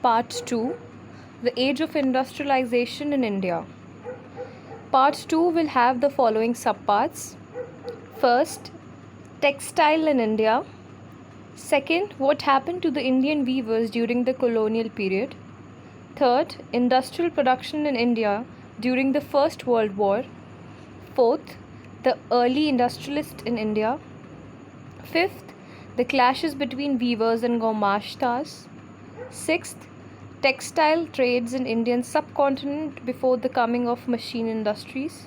Part 2, The Age of Industrialization in India. Part 2 will have the following subparts. First, textile in India. Second, what happened to the Indian weavers during the colonial period. Third, industrial production in India during the First World War. Fourth, the early industrialists in India. Fifth, the clashes between weavers and Gaumashtas. Sixth, textile trades in Indian subcontinent before the coming of machine industries.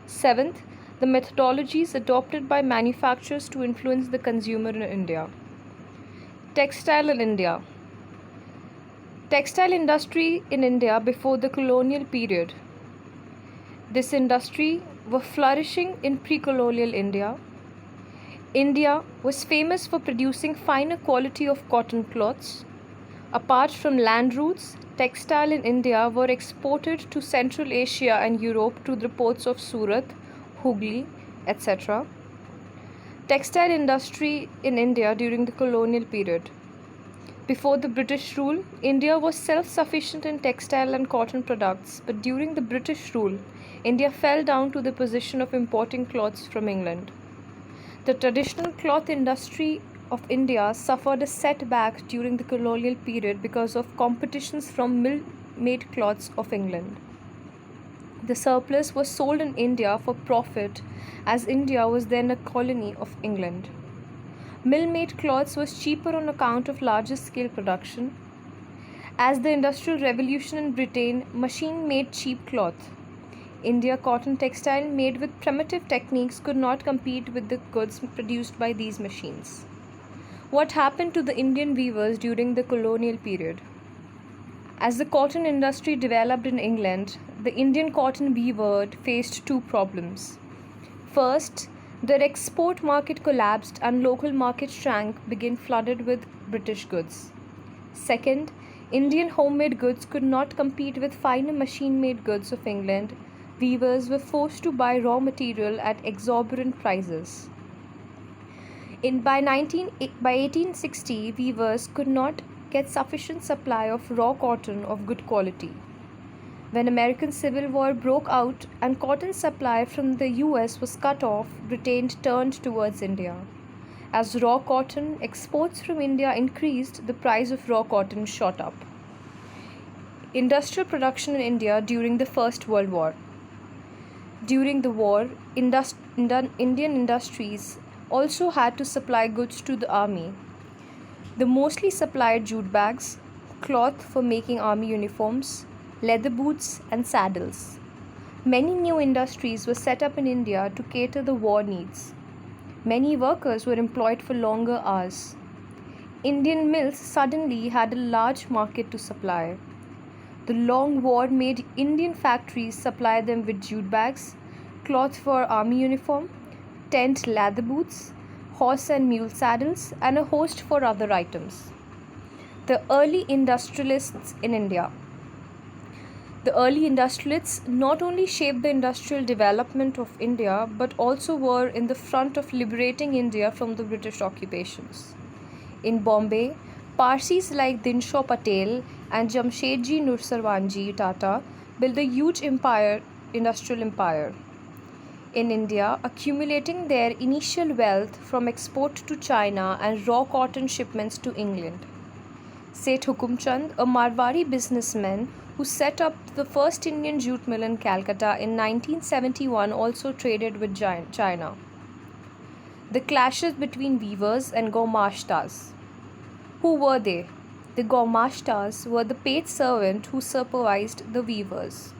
Seventh, the methodologies adopted by manufacturers to influence the consumer in India. Textile in India. Textile industry in India before the colonial period. This industry was flourishing in pre-colonial India. India was famous for producing finer quality of cotton cloths. Apart from land routes, textile in India were exported to Central Asia and Europe to the ports of Surat, Hooghly, etc. Textile industry in India during the colonial period. Before the British rule, India was self-sufficient in textile and cotton products, but during the British rule, India fell down to the position of importing cloths from England. The traditional cloth industry of India suffered a setback during the colonial period because of competitions from mill-made cloths of England. The surplus was sold in India for profit, as India was then a colony of England. Mill-made cloths was cheaper on account of larger scale production. As the Industrial Revolution in Britain, machine made cheap cloth. India cotton textile made with primitive techniques could not compete with the goods produced by these machines. What happened to the Indian weavers during the colonial period? As the cotton industry developed in England, the Indian cotton weaver faced two problems. First, their export market collapsed and local market shrank, began flooded with British goods. Second, Indian homemade goods could not compete with finer machine-made goods of England. Weavers were forced to buy raw material at exorbitant prices. By 1860, weavers could not get sufficient supply of raw cotton of good quality. When American Civil War broke out and cotton supply from the US was cut off, Britain turned towards India. As raw cotton exports from India increased, the price of raw cotton shot up. Industrial production in India during the First World War. During the war, Indian industries also had to supply goods to the army. They mostly supplied jute bags, cloth for making army uniforms, leather boots, and saddles. Many new industries were set up in India to cater the war needs. Many workers were employed for longer hours. Indian mills suddenly had a large market to supply. The long war made Indian factories supply them with jute bags, cloth for army uniform, tent leather boots, horse and mule saddles, and a host for other items. The early industrialists in India. The early industrialists not only shaped the industrial development of India but also were in the front of liberating India from the British occupations. In Bombay, Parsis like Dinshaw Patel and Jamshedji Nursarwanji Tata built a huge industrial empire. In India, accumulating their initial wealth from export to China and raw cotton shipments to England. Seth Hukumchand, a Marwari businessman who set up the first Indian jute mill in Calcutta in 1971, also traded with China. The clashes between weavers and Gaumashtas. Who were they? The Gaumashtas were the paid servant who supervised the weavers,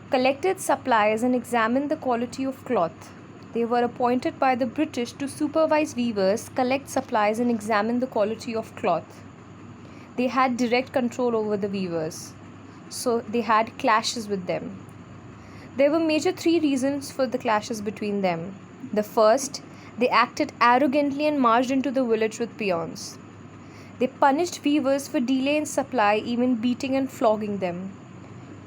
collected supplies, and examined the quality of cloth. They were appointed by the British to supervise weavers, collect supplies, and examine the quality of cloth. They had direct control over the weavers, so they had clashes with them. There were major three reasons for the clashes between them. The first, they acted arrogantly and marched into the village with peons. They punished weavers for delay in supply, even beating and flogging them.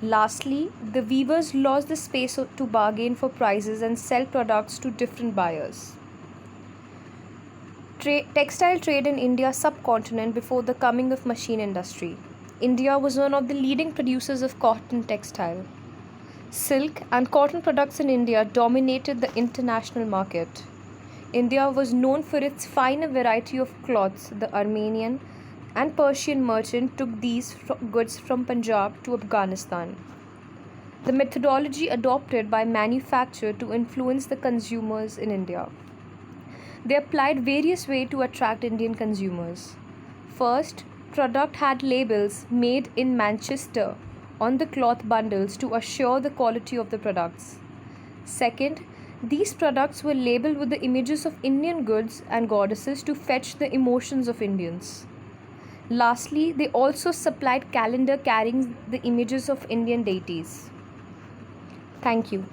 Lastly, the weavers lost the space to bargain for prices and sell products to different buyers. Textile trade in India's subcontinent before the coming of machine industry. India was one of the leading producers of cotton textile. Silk and cotton products in India dominated the international market. India was known for its finer variety of cloths. The Armenian and Persian merchant took these goods from Punjab to Afghanistan. The methodology adopted by manufacturer to influence the consumers in India. They applied various ways to attract Indian consumers. First, product had labels made in Manchester on the cloth bundles to assure the quality of the products. Second, these products were labeled with the images of Indian goods and goddesses to fetch the emotions of Indians. Lastly, they also supplied calendar carrying the images of Indian deities. Thank you.